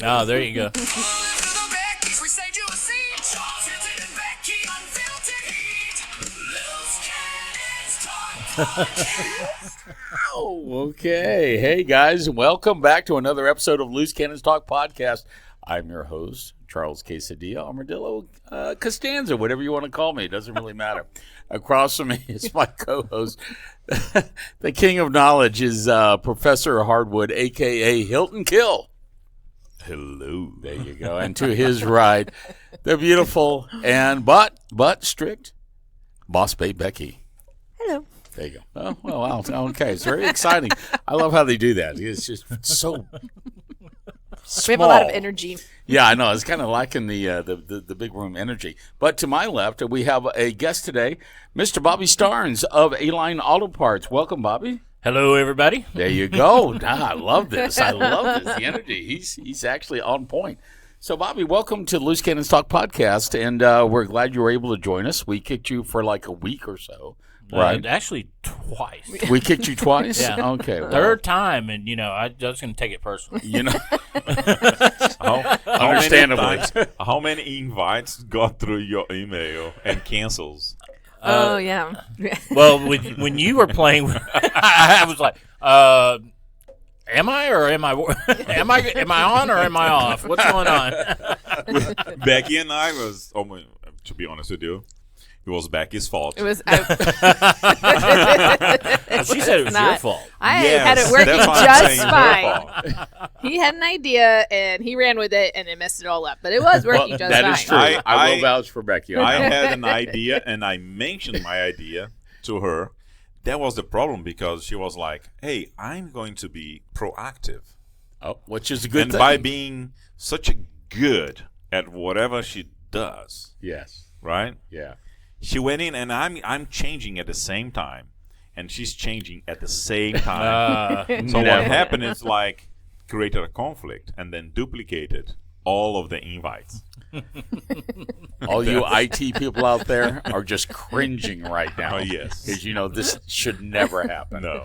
Oh, there you go. Okay. Hey, guys. Welcome back to another episode of Loose Cannons Talk Podcast. I'm your host, Charles Quesadilla, Armadillo, Costanza, whatever you want to call me. It doesn't really matter. Across from me is my co-host. The king of knowledge is Professor Hardwood, a.k.a. Hilton Kill. Hello. There you go. And to his right, the beautiful and but strict Boss Babe Becky. Hello. There you go. Oh, well, okay. It's very exciting. I love how they do that. It's just so small. We have a lot of energy. Yeah, I know. It's kind of liking the big room energy. But to my left, we have a guest today, Mr. Bobby Starnes of A-Line Auto Parts. Welcome, Bobby. Hello, everybody. There you go. I love this. I love this. The energy. He's actually on point. So, Bobby, welcome to the Loose Cannons Talk Podcast, and we're glad you were able to join us. We kicked you for like a week or so. Right. Actually, twice. We kicked you twice? Yeah. Okay. Well. Third time, and, I was going to take it personally. Understandably. How many invites got through your email and cancels? Yeah. Well, when you were playing, I was like, am I or am I on or am I off? What's going on? Becky and I was, to be honest with you, it was Becky's fault. It was. She said it was your fault. I had it working just fine. Fine. He had an idea and he ran with it and it messed it all up. But it was working just that fine. is true. I will vouch for Becky. I had an idea and I mentioned my idea to her. That was the problem because she was like, "Hey, I'm going to be proactive." Oh, which is a good thing. And by being such good at whatever she does. Yes. Right? Yeah. She went in, and I'm changing at the same time, and she's changing at the same time. So what happened is like created a conflict and then duplicated all of the invites. All you IT people out there are just cringing right now. Oh, yes. Because, this should never happen. No.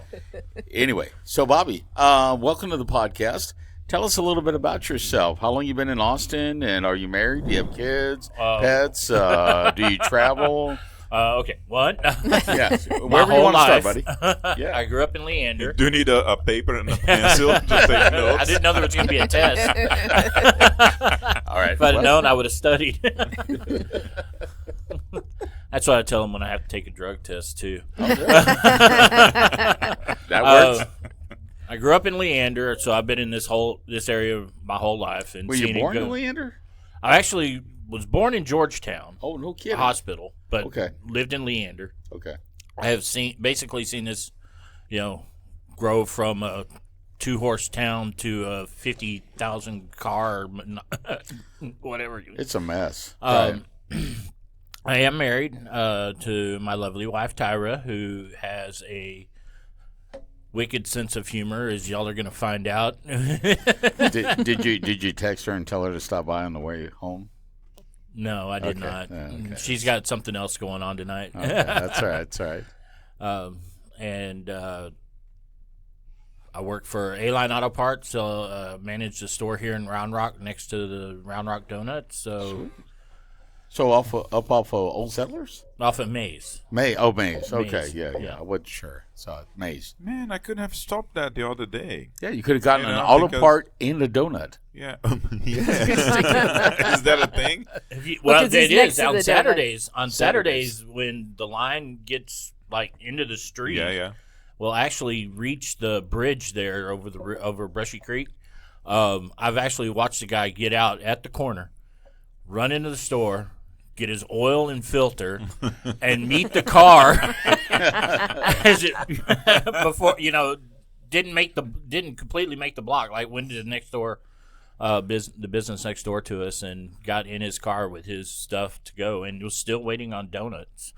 Anyway, so Bobby, welcome to the podcast. Tell us a little bit about yourself. How long you been in Austin, and are you married? Do you have kids, pets? Do you travel? Okay, what? Yes, wherever you want to start, buddy. Yeah. I grew up in Leander. Do you need a paper and a pencil to take notes? I didn't know there was going to be a test. All right. If I'd known, I would have studied. That's what I tell them when I have to take a drug test, too. That works. I grew up in Leander, so I've been in this area my whole life. And were you born in Leander? I actually was born in Georgetown. Oh, no kidding. Hospital, but lived in Leander. Okay. I have basically seen this, grow from a 2-horse town to a 50,000 car, whatever. It's a mess. I am married to my lovely wife Tyra, who has a wicked sense of humor, as y'all are going to find out. Did you text her and tell her to stop by on the way home? No, I did not. Okay. She's got something else going on tonight. Okay, that's all right. That's all right. And I work for A-Line Auto Parts, so manage the store here in Round Rock next to the Round Rock Donuts. So off of Old Settlers? Off of Maze. Maze. Okay, Maze. Yeah. I wasn't sure. So Maze. Man, I couldn't have stopped that the other day. Yeah, you could have gotten an auto part and a donut. Yeah. Is that a thing? Well, it is on Saturdays. Donut. On Saturdays, when the line gets into the street, we'll actually reach the bridge there over Brushy Creek. I've actually watched the guy get out at the corner, run into the store, get his oil and filter, and meet the car as it before didn't completely make the block. Like went to the next door, the business next door to us, and got in his car with his stuff to go, and was still waiting on donuts.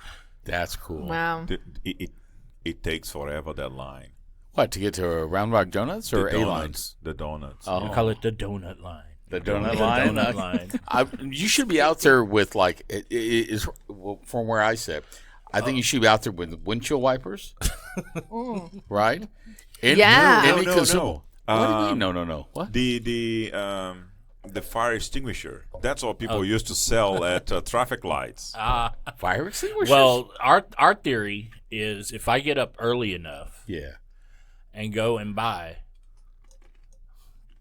That's cool. Wow. It takes forever, that line. What, to get to Round Rock Donuts or A-Lines? The donuts. I call it the donut line. The donut line. You should be out there with from where I sit. I think you should be out there with windshield wipers, right? Yeah. No. What do you mean? No. What? The fire extinguisher. That's what people used to sell at traffic lights. Fire extinguishers? Well, our theory is if I get up early enough and go and buy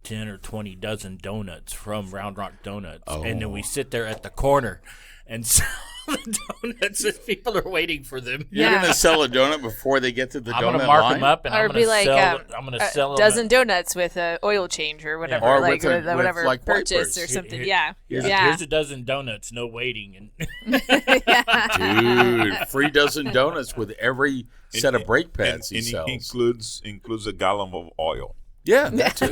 10 or 20 dozen donuts from Round Rock Donuts, and then we sit there at the corner and sell the donuts as people are waiting for them. You're going to sell a donut before they get to the donut line? I'm going to mark them up, and or I'm going to sell a dozen donuts with an oil change or whatever, or like with whatever like purchase wipers. or something. Here's a dozen donuts, no waiting. And Dude, free dozen donuts with every set of brake pads he sells. Includes a gallon of oil. Yeah, that too.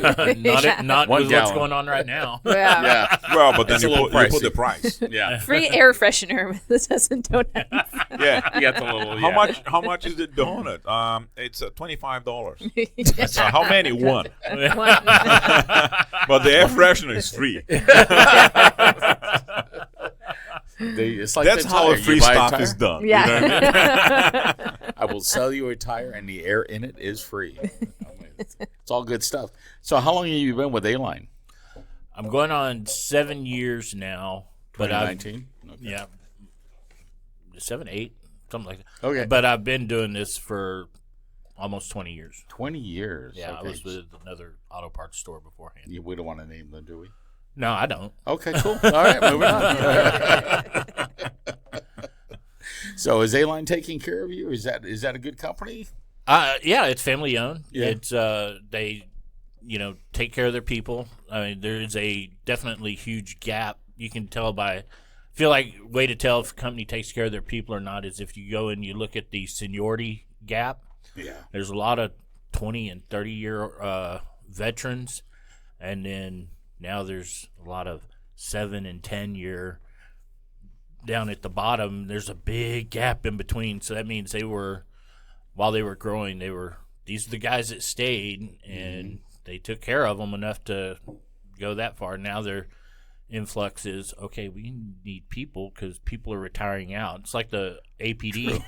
not One with gallon. what's going on right now. Yeah. Well, but then It's a little you put the pricey. price. Yeah. Free air freshener with a dozen donuts. Yeah. You got the little, How much is the donut? It's $25. So how many? One. But the air freshener is free. It's like That's the how tire. free You buy a stuff tire, is done. Yeah. You know what I mean? I will sell you a tire, and the air in it is free. It's all good stuff. So how long have you been with A-Line? I'm going on 7 years now. But 2019? Yeah. 7, 8, something like that. Okay. But I've been doing this for almost 20 years. 20 years. Yeah, Okay. I was with another auto parts store beforehand. We don't want to name them, do we? No, I don't. Okay, cool. All right, moving on. So is A-Line taking care of you? Is that a good company? Yeah, it's family owned. Yeah. It's they, take care of their people. I mean, there is a definitely huge gap. You can tell feel like way to tell if a company takes care of their people or not is if you go and you look at the seniority gap. Yeah. There's a lot of 20 and 30 year veterans, and then now there's a lot of 7 and 10 year. Down at the bottom, there's a big gap in between. So that means while they were growing, these are the guys that stayed, and they took care of them enough to go that far. Now their influx is, okay, we need people because people are retiring out. It's like the APD.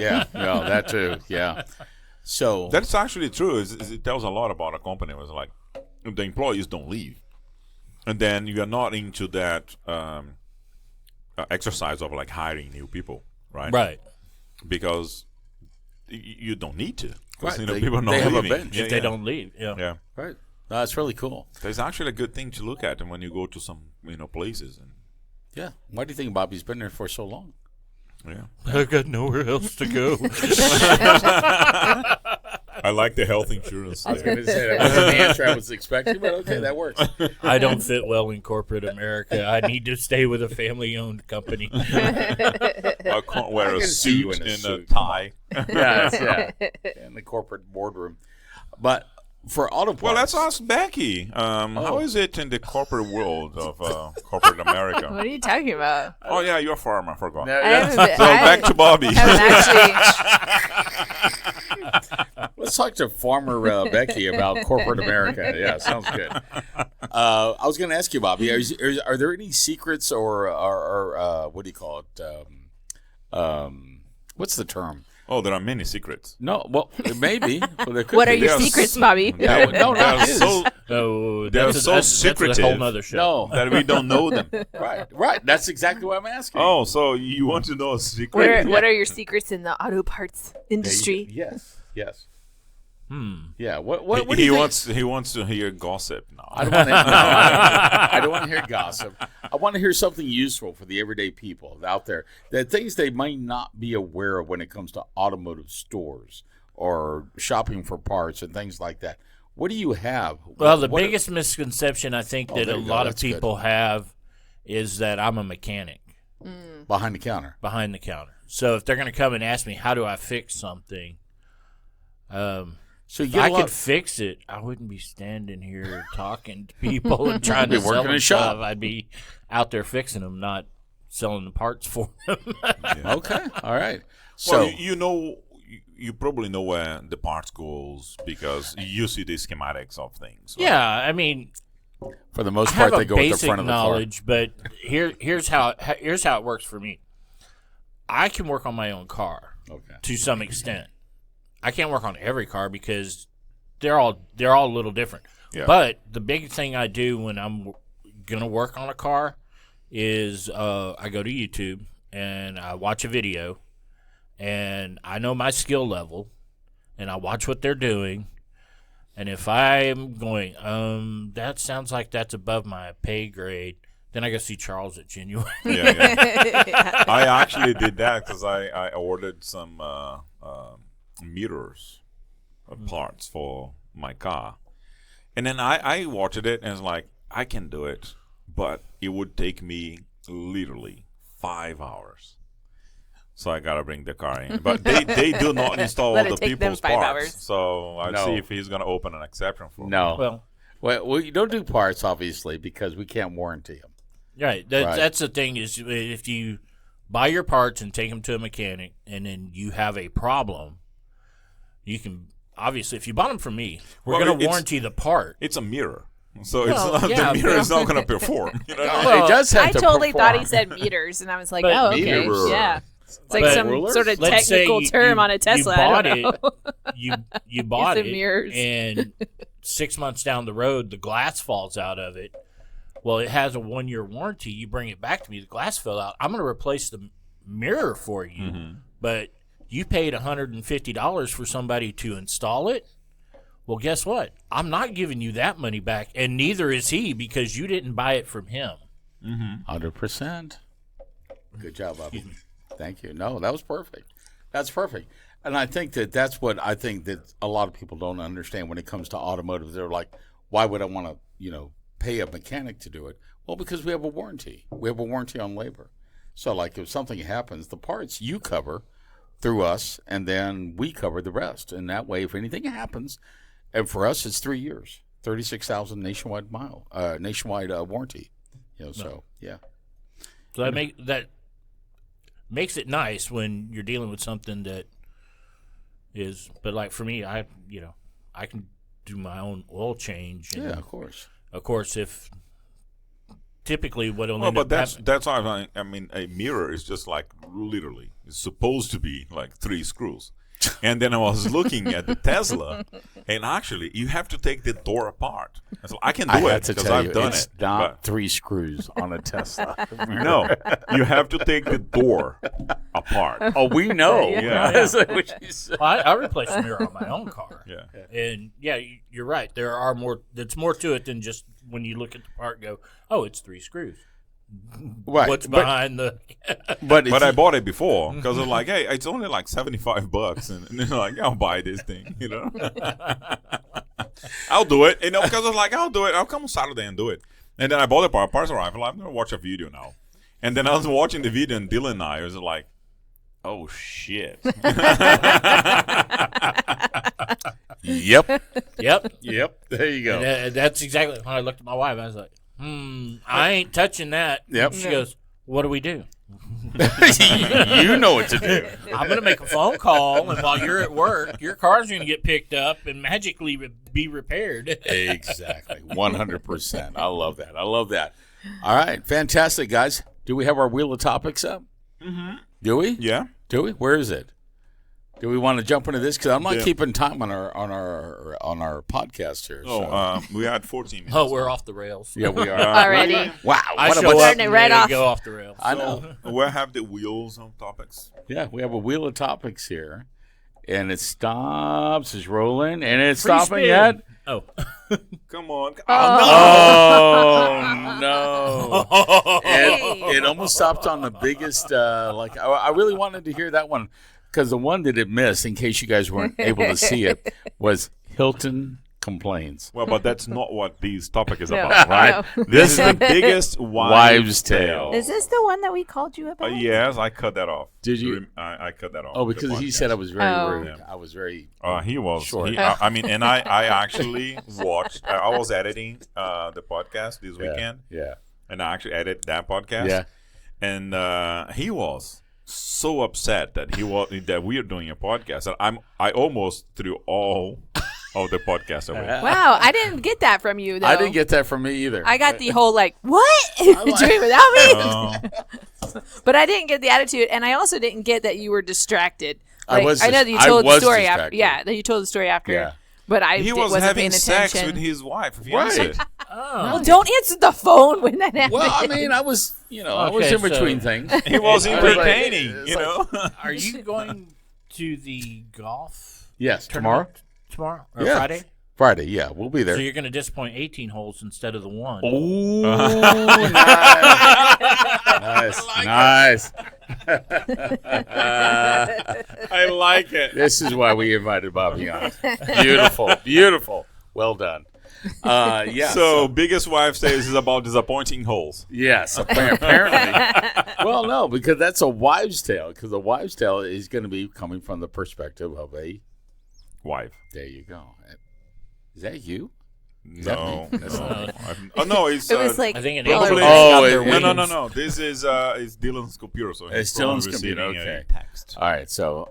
Yeah, no, that too. Yeah. So That's actually true. It tells a lot about a company. It was like if the employees don't leave, and then you are not into that exercise of like hiring new people, right? Right. Because you don't need to. Right. People are not they have a leaving. bench. If they don't leave. Yeah. Yeah. right. No, that's really cool. There's actually a good thing to look at when you go to some places. And Yeah. Why do you think Bobby's been there for so long? yeah, I got nowhere else to go. I like the health insurance. I was there. going to say that wasn't the answer I was expecting, but okay, that works. I don't fit well in corporate America. I need to stay with a family-owned company. I can't wear I a can see you suit in a and suit. a tie. Yeah, in the corporate boardroom. But for auto parts, Well, let's ask Becky. How is it in the corporate world of corporate America? What are you talking about? Oh, yeah, you're a farmer. I forgot. No, I haven't been- So back to Bobby. let's talk to Farmer Becky about corporate America. Yeah, sounds good. I was going to ask you, Bobby, are there any secrets or what do you call it? What's the term? Oh, there are many secrets. No, well, maybe. But there could What be. are your Yes. secrets, Bobby? Yeah, no, They not are his. so Oh, They're that's so that's a secretive. whole nother show. No, that we don't know them. right. That's exactly what I'm asking. Oh, so you want to know a secret? What are your secrets in the auto parts industry? Yes. Hmm. Yeah. What do he you think? he wants to hear gossip now. I don't want to. I don't want to hear gossip. I want to hear something useful for the everyday people out there. The things they might not be aware of when it comes to automotive stores or shopping for parts and things like that. What do you have? Well, the What- biggest misconception I think that there a you go. lot of That's good. people have is that I'm a mechanic behind the counter. behind the counter. So if they're going to come and ask me, how do I fix something? So you If get I a lot. could fix it, I wouldn't be standing here talking to people and trying Be to sell working in them a shop. stuff. I'd be out there fixing them, not selling the parts for them. Okay. All right. So Well, you probably know where the parts goes because you see the schematics of things. Right? Yeah, I mean, for the most I have part, they a go at the basic front of the car. knowledge, but here's how it works for me. I can work on my own car Okay. to some extent. I can't work on every car because they're all a little different. Yeah. But the big thing I do when I'm gonna work on a car is I go to YouTube and I watch a video, and I know my skill level, and I watch what they're doing. And if I'm going, that sounds like that's above my pay grade, then I go see Charles at Genuine. Yeah. I actually did that because I ordered some mirrors parts for my car. And then I watched it and was like, I can do it, but it would take me literally 5 hours. So I gotta bring the car in, but they do not install all the people's parts. So I'd see if he's gonna open an exception for me. No, well, you don't do parts obviously because we can't warranty them. Right. That's the thing is if you buy your parts and take them to a mechanic, and then you have a problem, you can obviously if you bought them from me, we're gonna warranty the part. It's a mirror. So the mirror is not going to perform. You know? It does have to totally perform. thought he said meters, and I was like, oh, okay. Mirror. Yeah. It's like some sort of Let's technical say term on a Tesla. You bought it. You bought it, mirrors. and 6 months down the road, the glass falls out of it. Well, it has a 1-year warranty. You bring it back to me. The glass fell out. I'm going to replace the mirror for you, but you paid $150 for somebody to install it. Well, guess what? I'm not giving you that money back, and neither is he because you didn't buy it from him. 100%. Good job, Bobby. Thank you. No, that was perfect. That's perfect. And I think that's what I think that a lot of people don't understand when it comes to automotive. They're like, why would I want to, pay a mechanic to do it? Well, because we have a warranty. We have a warranty on labor. So, like, if something happens, the parts you cover through us, and then we cover the rest. And that way, if anything happens, and for us, it's 3 years, 36,000 nationwide warranty. So yeah. So that makes it nice when you're dealing with something that is. But like for me, I can do my own oil change. And yeah, of course. Of course, if typically what will but that's how I mean a mirror is just like literally it's supposed to be like 3 screws. And then I was looking at the Tesla, and actually, you have to take the door apart. So I can do it because I've done it. It's not 3 screws on a Tesla. No, you have to take the door apart. Oh, we know. Yeah. That's what you said. I replaced the mirror on my own car. Yeah. And yeah, you're right. There are more. There's more to it than just when you look at the part and go, oh, it's 3 screws. Right. What's behind the? But I bought it before because I'm like, hey, it's only like $75, and they're like, I'll buy this thing, I'll do it, because I was like, I'll do it. I'll come on Saturday and do it. And then I bought the parts arrival. I'm gonna watch a video now, and then I was watching the video, and Dylan and I was like, oh shit. Yep. Yep. There you go. And that's exactly when I looked at my wife. I was like, I ain't touching that. Yep. She goes, what do we do? You know what to do. I'm going to make a phone call, and while you're at work, your car's going to get picked up and magically be repaired. Exactly. 100%. I love that. All right. Fantastic, guys. Do we have our Wheel of Topics up? Mm-hmm. Do we? Yeah. Do we? Where is it? Do we want to jump into this? Because I'm not keeping time on our podcast here. So. We had 14 minutes. Oh, we're off the rails. Yeah, we are. Already. Wow. I show up and right off. go off the rails. I know. We have the wheels of topics. Yeah, we have a Wheel of Topics here. And it stops, it's rolling, and it's stopping at... Oh. Come on. Oh, no. It almost stopped on the biggest... I really wanted to hear that one. Because the one that it missed, in case you guys weren't able to see it, was Hilton Complains. Well, but that's not what this topic is about, right? No. This is the biggest wives' tale. Is this the one that we called you about? Yes, I cut that off. Did you? I cut that off. Oh, because he said I was very rude. Yeah. I was very he was. short. And I actually watched. I was editing the podcast this weekend. Yeah. And I actually edited that podcast. Yeah. And he was so upset that we are doing a podcast that I almost threw all of the podcast away. Wow, I didn't get that from you, though. I didn't get that from me either. I got the whole, what? Doing without me? But I didn't get the attitude, and I also didn't get that you were distracted. I know that you told the story after. Yeah, that you told the story after. Yeah. But he was wasn't having paying sex attention. with his wife. If you Right. answered. Well, don't answer the phone when that happens. Well, I mean, I was, I was Okay, in between things. He was I was like, entertaining, it's you know. Are you going to the golf Yes, tournament tomorrow or Yeah. Friday? Friday, yeah, we'll be there. So you're going to disappoint 18 holes instead of the one. Oh, nice. I like it. This is why we invited Bobby on. Beautiful. Well done. Yeah. So biggest wife says is about disappointing holes. Yes, apparently. Well, no, because that's a wives' tale. Because a wives' tale is going to be coming from the perspective of a Wife. There you go. Is that you? No. That's not me. No, it's. It was like I think an Well, angel probably- got Oh, their it- wings. No. This is it's Dylan's computer, so It's he's probably Dylan's computer, receiving okay. a text. All right. So,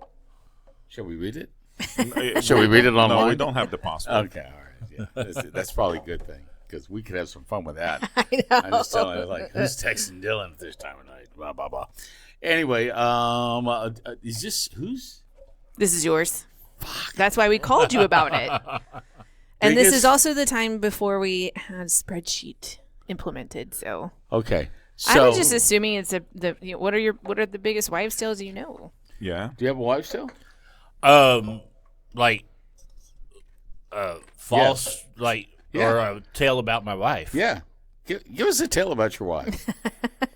shall we read it? Shall we read it No, online? we don't have the password. Okay. All right. Yeah. That's probably a good thing because we could have some fun with that. I know. I'm just telling you, like, who's texting Dylan at this time of night? Blah blah blah. Anyway, is this whose? This is yours. That's why we called you about it. And this Biggest- is also the time before we had spreadsheet implemented. So Okay. I So, was just assuming it's what are the biggest wives' tales you know? Yeah. do you have a wife still? Like false, like or a tale about my wife. Yeah. Give us a tale about your wife.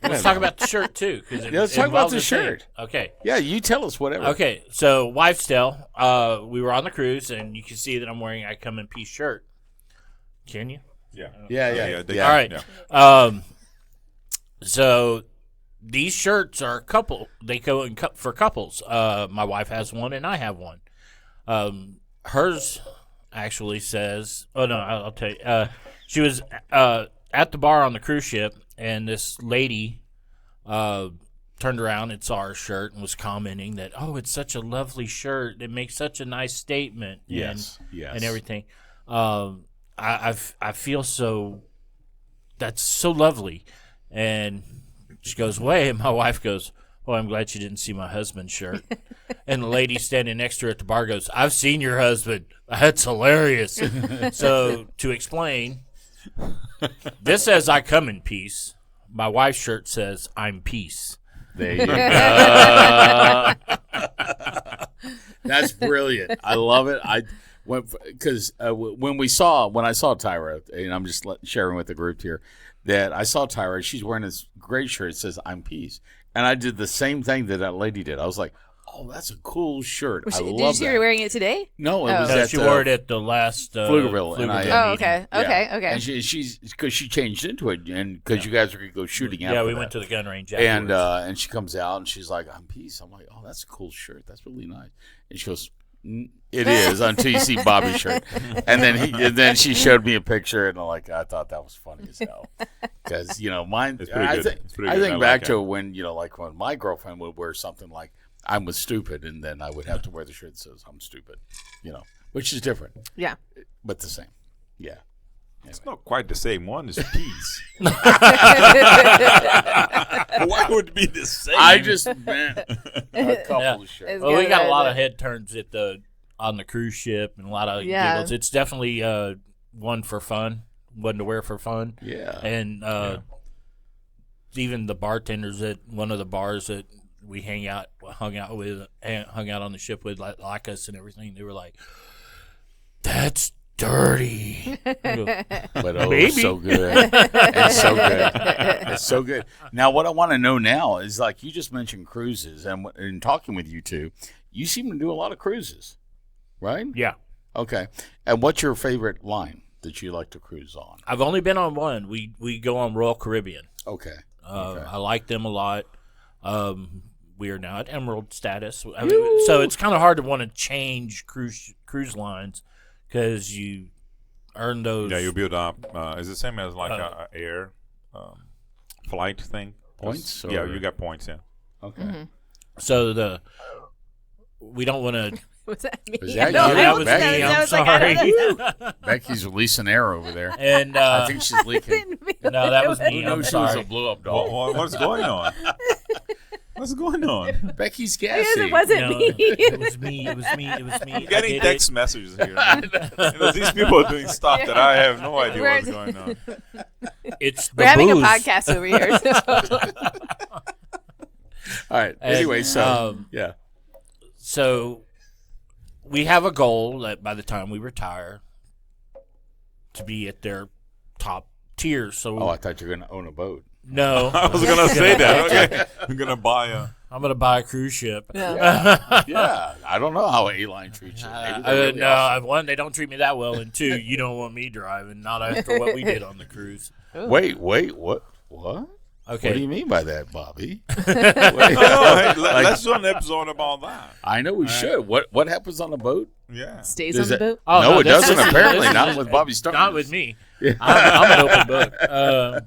Let's talk about the shirt too. Let's talk about the shirt. Okay. Yeah, you tell us whatever. Okay. So wife's tale. We were on the cruise, and you can see that I'm wearing a come in peace shirt. Can you? Yeah. Yeah. All right. Yeah. So these shirts are a couple. They go in for couples. My wife has one, and I have one. Hers actually says, "Oh no, I'll tell you." She was at the bar on the cruise ship, and this lady turned around and saw her shirt and was commenting that, "Oh, it's such a lovely shirt. It makes such a nice statement." Yes. And everything. I feel so. That's so lovely. And she goes, "Wait." And my wife goes, "Well, I'm glad you didn't see my husband's shirt." And the lady standing next to her at the bar goes, "I've seen your husband. That's hilarious." So to explain, this says "I come in peace." My wife's shirt says "I'm peace." There you go. That's brilliant. I love it. When I saw Tyra, and I'm just sharing with the group here, that I saw Tyra. She's wearing this great shirt. It says "I'm peace," and I did the same thing that lady did. I was like, "Oh, that's a cool shirt. I love Did you see that." her wearing it today? No, it was No, at she wore it at the last Pflugerville, and I- meeting. Oh, okay. Yeah. Okay. And she's because she changed into it, and because you guys were going to go shooting out. Yeah, we went to the gun range and afterwards. and she comes out and she's like, "I'm peace." I'm like, "Oh, that's a cool shirt. That's really nice." And she goes, "It is," until you see Bobby's shirt. And then she showed me a picture, and I thought that was funny as hell because mine. It's pretty good. It's pretty I good. think I back like to it. when when my girlfriend would wear something like "I was stupid," and then I would have to wear the shirt that says "I'm stupid," which is different Yeah. but the same. Yeah. It's not quite the same. One is peace. Why would it be the same? I just meant a couple of shirts. It's Well, we good, got a lot but- of head turns on the cruise ship and a lot of Yeah. giggles. It's definitely one for fun, one to wear for fun. Yeah. And even the bartenders at one of the bars that we hung out on the ship with, like us and everything, they were like, "That's dirty." I go, But Maybe. it's so good. It's so good. It's so good. Now, what I want to know now is, like, you just mentioned cruises, and in talking with you two, you seem to do a lot of cruises, right? yeah. Okay. And what's your favorite line that you like to cruise on? I've only been on one. We go on Royal Caribbean. Okay. I like them a lot. We are now at Emerald status, so it's kind of hard to want to change cruise lines because you earn those. Yeah, you build up. It's the same as like a air flight thing. Points? Yeah, or- you got points. Yeah. Okay. So we don't want to. Was that me? Was that No, you? I That was was Becky? me. I I'm was like, I don't sorry. know. Becky's releasing air over there. And I think she's leaking. no, that was me. Who knew I'm she was sorry. a blow-up doll? What's going on? What's going on? Becky's gassy. It wasn't No, me. it was me. It was me. It was me. I'm getting text messages here. These people are doing stuff that I have no idea what's going on. It's the We're having booze. a podcast over here. So. All right. And, Anyway, so yeah. So we have a goal that by the time we retire to be at their top tier. So Oh, I thought you were going to own a boat. no, I was going to say that. Okay. I'm going to buy a... I'm going to buy a cruise ship. Yeah. I don't know how A-Line treats you. Maybe they're really no, awesome. one, they don't treat me that well, and two, you don't want me driving. Not after what we did on the cruise. Wait. What? What? Okay. What do you mean by that, Bobby? Let's do an episode about that. I know we should. What happens on the boat? Yeah. Stays Does on the it- boat. Oh, no, it this doesn't. is- Apparently, this not is- with Bobby Starnes. Not with me. I'm an open book.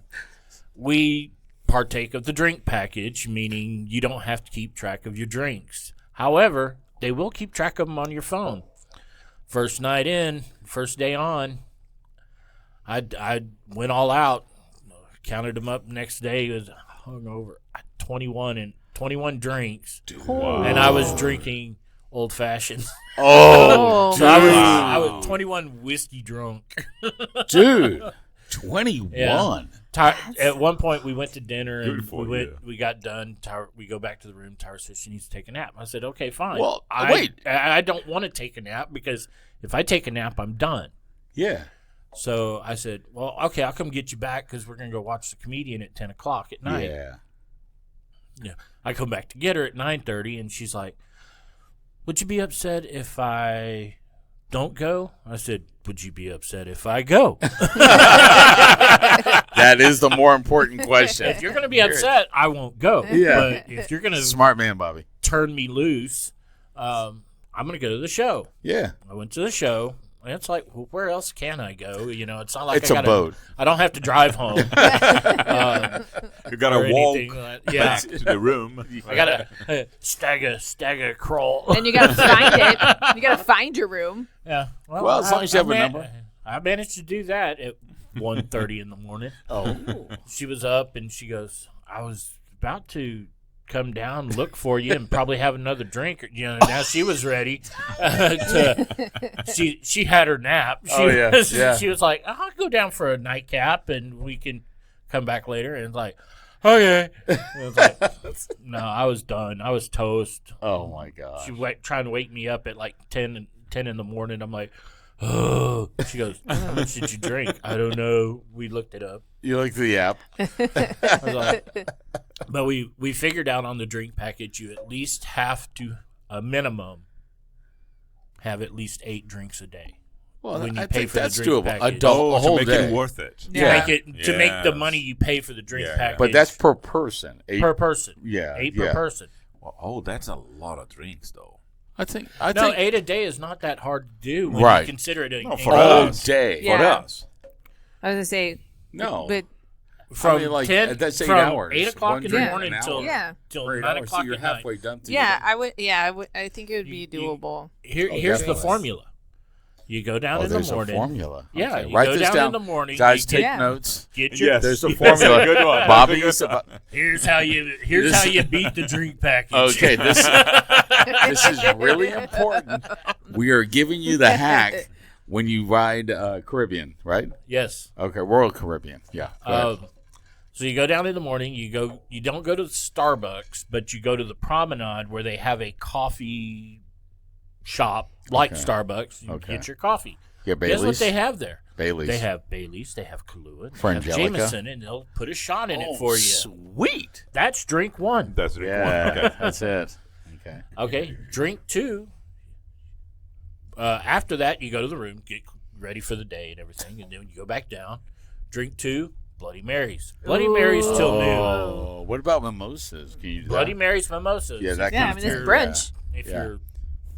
We partake of the drink package, meaning you don't have to keep track of your drinks. However, they will keep track of them on your phone. First night in, first day on, I went all out, counted them up. Next day, it was hungover. 21 drinks, Wow. and I was drinking old fashioned. Oh, So I was 21 whiskey drunk. dude. 21. Yeah. At one point, we went to dinner Good and for we you. we got done. We go back to the room. Tyra says she needs to take a nap. I said, okay, fine. Well, I don't want to take a nap because if I take a nap, I'm done. Yeah. So I said, well, okay, I'll come get you back because we're going to go watch The Comedian at 10 o'clock at night. Yeah. I come back to get her at 9:30, and she's like, would you be upset if I don't go? I said, would you be upset if I go? That is the more important question. If you're going to be upset, I won't go. Yeah. But if you're going to Smart man, Bobby. turn me loose, I'm going to go to the show. Yeah. I went to the show. And it's like, well, where else can I go? You know, it's not like It's a boat. I don't have to drive home. You got or to walk anything like that. Yeah. back to the room. I got to stagger crawl. And you gotta find it. You gotta find your room. Yeah. Well, as long as you have a number. I managed to do that at 1:30 in the morning. Oh. She was up and she goes, I was about to come down, look for you, and probably have another drink. You know, now she was ready. She had her nap. She was like, I'll go down for a nightcap and we can come back later. And it's like, okay. And it was like, no, I was done. I was toast. Oh, my God. She trying to wake me up at like 10 in the morning. I'm like, oh. She goes, how much did you drink? I don't know. We looked it up. You like the app? I was like, but we figured out on the drink package you at least have to, a minimum, have at least 8 drinks a day. Well, when you I pay think for the that's drink doable. package. A whole to make day. it worth it. To Yeah. to make the Yes. money you pay for the drink Yeah, yeah. package. But that's per person. 8 per person. Yeah, 8 yeah. per person. Oh, that's a lot of drinks, though. I think. No, 8 a day is not that hard to do when Right. you consider it No, for all us. day. Yeah. For us. I was gonna say, No. but from I mean, like, 10 that's 8 from hours. 8 o'clock One in the drink morning an hour. till Yeah. till For 8 9 hours, o'clock so you're at night. halfway done. To yeah, your day. I would. I think it would be You- doable. Here's the definitely. formula. You go down Oh, in the there's morning. a formula. Yeah, Okay. you Write go this down down in the morning. Guys, you take Yeah. notes. get your. Yes. There's a That's formula. a good one. Bobby That's is a good one. Here's how you beat the drink package. Okay, this is really important. We are giving you the hack when you ride Caribbean, right? Yes. Okay, Royal Caribbean. Yeah. go ahead. So you go down in the morning. You don't go to Starbucks, but you go to the promenade where they have a coffee shop like Okay. Starbucks. You Okay. get your coffee. Yeah, Guess what Bailey's. they have there? Bailey's. They have Bailey's. They have Kahlua. They Frangelica. have Jameson, and they'll put a shot in it for you. Sweet. That's drink 1. That's the Yeah, one. Okay. that's it. Okay. Okay, drink 2. After that, you go to the room, get ready for the day and everything, and then you go back down. Drink 2, Bloody Marys. Bloody Marys till noon. Oh, what about mimosas? Can you do Bloody that? Marys, mimosas. Yeah, that Yeah, I comes mean, it's through. brunch. If Yeah. you're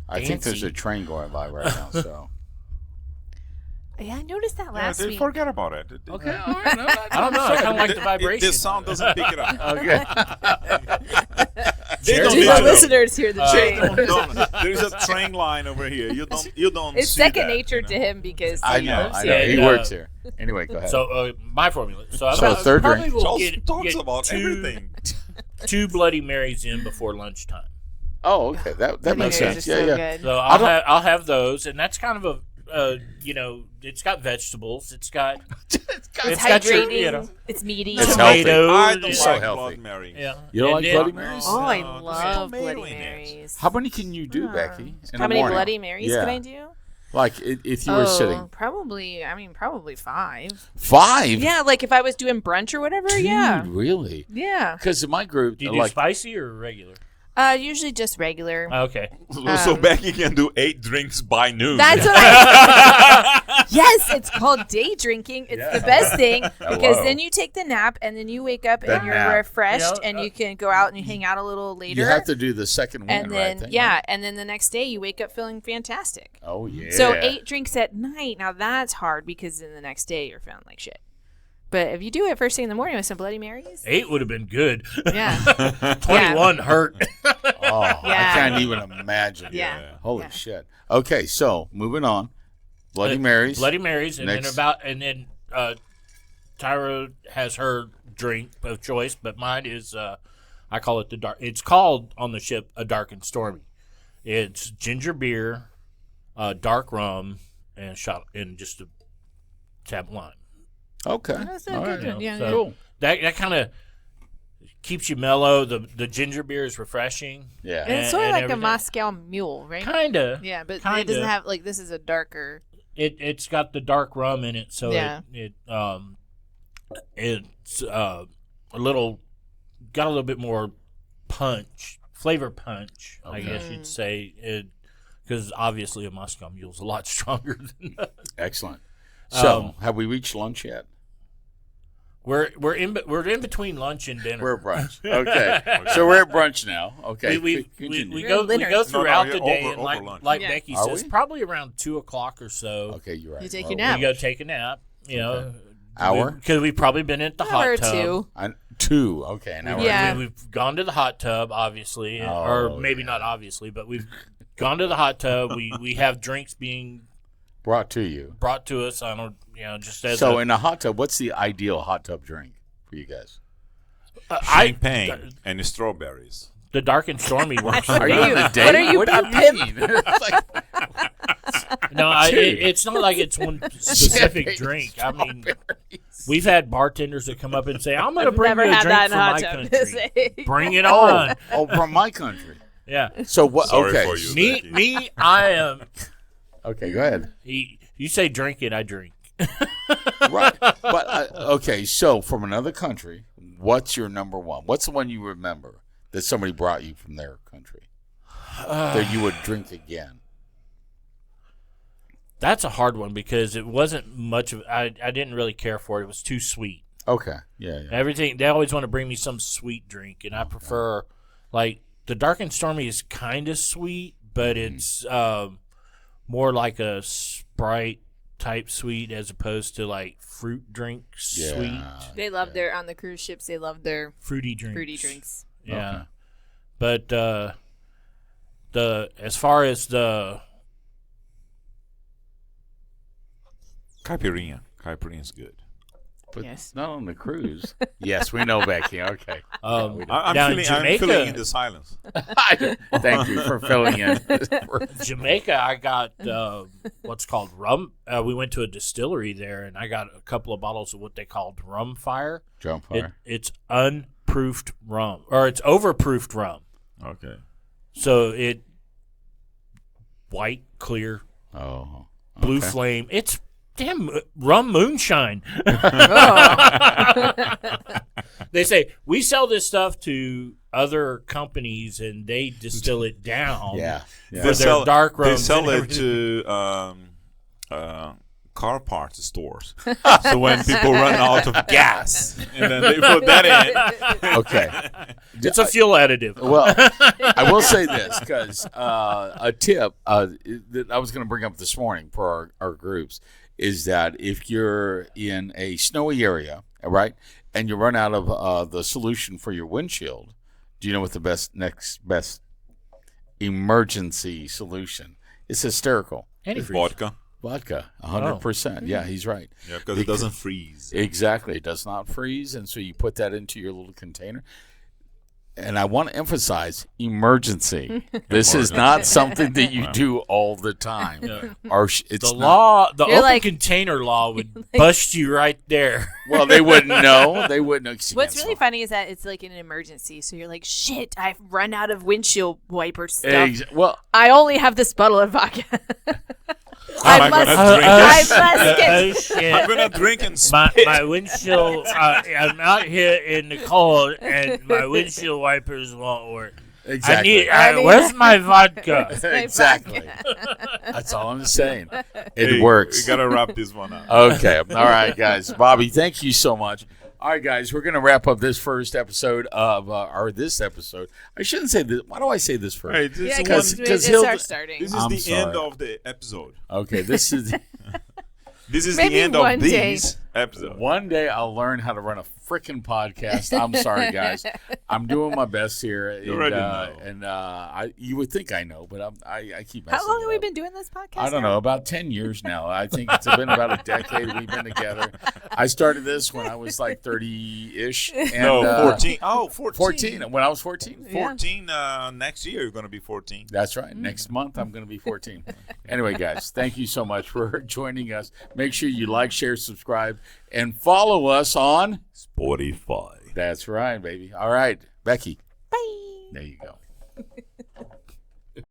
I think there's fancy. a train going by right now. So. Yeah, I noticed that Yeah, last dude, week. forget about it. Okay. All right. No, I don't know. I kind of like the vibration. This sound doesn't pick it up. Okay. They don't Do need the to know. listeners hear the They train? don't. There's a train line over here. You don't. It's see second that, nature you know? to him because I he know. lives I know. here. He Yeah, works here. Anyway, go ahead. So my formula. So, So I third probably drink. will Charles get talks about two, everything. 2 Bloody Marys in before lunchtime. Oh, okay. That makes sense. Yeah, yeah. Good. So I'll have those, and that's kind of it's got vegetables. It's got hydrating. your, It's meaty. It's healthy. I don't So like healthy. Bloody Mary. Yeah. You don't like And Bloody then- Marys? Oh, I No, there's love tomato Bloody in it. Marys. How many can you do, Becky? In How the many morning? Bloody Marys Yeah. can I do? Like if you were sitting. Probably 5. 5? Yeah, like if I was doing brunch or whatever. Dude, Yeah. really? Yeah. Because in my group, Do you do like spicy or regular? Usually just regular. Okay. So Becky can do 8 drinks by noon. That's what I. Yes, it's called day drinking. It's the best thing because then you take the nap and then you wake up and you're nap. refreshed and you can go out and you hang out a little later. you have to do the second one, and then right? and then the next day you wake up feeling fantastic. Oh yeah. So 8 drinks at night. Now that's hard because then the next day you're feeling like shit. But if you do it first thing in the morning with some Bloody Marys, 8 would have been good. yeah, 21 hurt. Oh, I Yeah. can't even imagine. Yeah. Holy Yeah. shit. Okay, so moving on. Bloody Marys. Bloody Marys, and Next. then Tyra has her drink of choice, but mine is I call it the dark. It's called on the ship a dark and stormy. It's ginger beer, dark rum, and just a tab of lime. Okay. That's a All good right. one. Yeah, So yeah. Cool. that kind of keeps you mellow. The ginger beer is refreshing. Yeah. And it's sort of and like a everything. Moscow Mule, right? Kinda. Yeah, but it Kinda. doesn't have this is a darker. It's got the dark rum in it, so Yeah. it's a little got a little bit more flavor punch, I guess you'd say, because obviously a Moscow Mule is a lot stronger than that. Excellent. So, have we reached lunch yet? We're in between lunch and dinner. We're at brunch. Okay. So we're at brunch now. Okay. we Continue. go Dinner. throughout No, the you're day, over and like lunch. like Yeah. Becky Are says, we? probably around 2:00 or so. Okay, you're right. You take Well, your nap. We go take a nap. You know, Hour? because we've probably been at the hot Hour or tub. 2. 2. Okay. Now we're Yeah. We've gone to the hot tub, obviously, Oh, or maybe not obviously, but we've gone to the hot tub. We have drinks being brought to you. brought to us. I don't, just as So in a hot tub, what's the ideal hot tub drink for you guys? Champagne and strawberries. the dark and stormy works. Are you- on a date? what are you, What a do you mean? It's like, No, it's not like it's one specific Champagne drink. I mean, strawberries. we've had bartenders that come up and say, "I'm going to I've bring never you a had drink that in from a hot my tub. country. Bring it on." From my country. Yeah. So what? Sorry okay. for you. Me, I am. Okay, go ahead. You say drink it, I drink. Right. But okay, so from another country, what's your number one? What's the one you remember that somebody brought you from their country that you would drink again? That's a hard one because it wasn't much of. I didn't really care for it. It was too sweet. Okay. Yeah. Everything they always want to bring me some sweet drink, and I prefer like the dark and stormy is kind of sweet, but it's more like a Sprite type sweet as opposed to like fruit drinks Yeah. sweet. They love their on the cruise ships. They love their Fruity drinks. fruity drinks. Yeah. Okay. But the as far as the Caipirinha. Caipirinha's good. But Yes. not on the cruise. Yes, we know, Becky. Okay. um, I'm down in filling Jamaica, in the silence. Thank you for filling in. Jamaica, I got what's called rum. We went to a distillery there, and I got a couple of bottles of what they called rum fire. Jump fire. It's unproofed rum, or it's overproofed rum. Okay. So it white, clear, Oh. blue okay. flame. It's damn rum moonshine. They say we sell this stuff to other companies, and they distill it down. Yeah. For their dark They rums sell and it everything. to car parts stores. So when people run out of gas, and then they put that in. Okay. It's a fuel additive. Well, I will say this because a tip that I was going to bring up this morning for our groups is that if you're in a snowy area, right, and you run out of the solution for your windshield, do you know what the next best emergency solution? It's hysterical. Vodka. Vodka, 100%. Yeah, he's right. Yeah, because it doesn't freeze. Exactly. It does not freeze, and so you put that into your little container. and I want to emphasize emergency. This is not something that you do all the time. Or it's the open like, container law would bust you right there. Well, they wouldn't know. They wouldn't know. What's really funny is that it's like an emergency. So you're like, shit, I've run out of windshield wiper stuff. Well, I only have this bottle of vodka. I'm gonna drink and spit. My windshield. I'm out here in the cold, and my windshield wipers won't work. Exactly. Where's my vodka? Exactly. That's all I'm saying. It works. We gotta wrap this one up. Okay. All right, guys. Bobby, thank you so much. All right, guys, we're going to wrap up this first episode of this episode. I shouldn't say this. Why do I say this first? Hey, because it starting. This is the end of the episode. Okay, this is this is Maybe the end one of day. these episodes. One day I'll learn how to run a freaking podcast. I'm sorry, guys. I'm doing my best here. You already know. You would think I know, but I keep messing How long it have we up. been doing this podcast? I don't know, about 10 years now. I think it's been about a decade we've been together. I started this when I was like 30-ish. No, 14. Oh, 14. 14. When I was 14. 14. Next year, you're going to be 14. That's right. Next month, I'm going to be 14. Anyway, guys, thank you so much for joining us. Make sure you like, share, subscribe, and follow us on Spotify. That's right, baby. All right, Becky. Bye. There you go.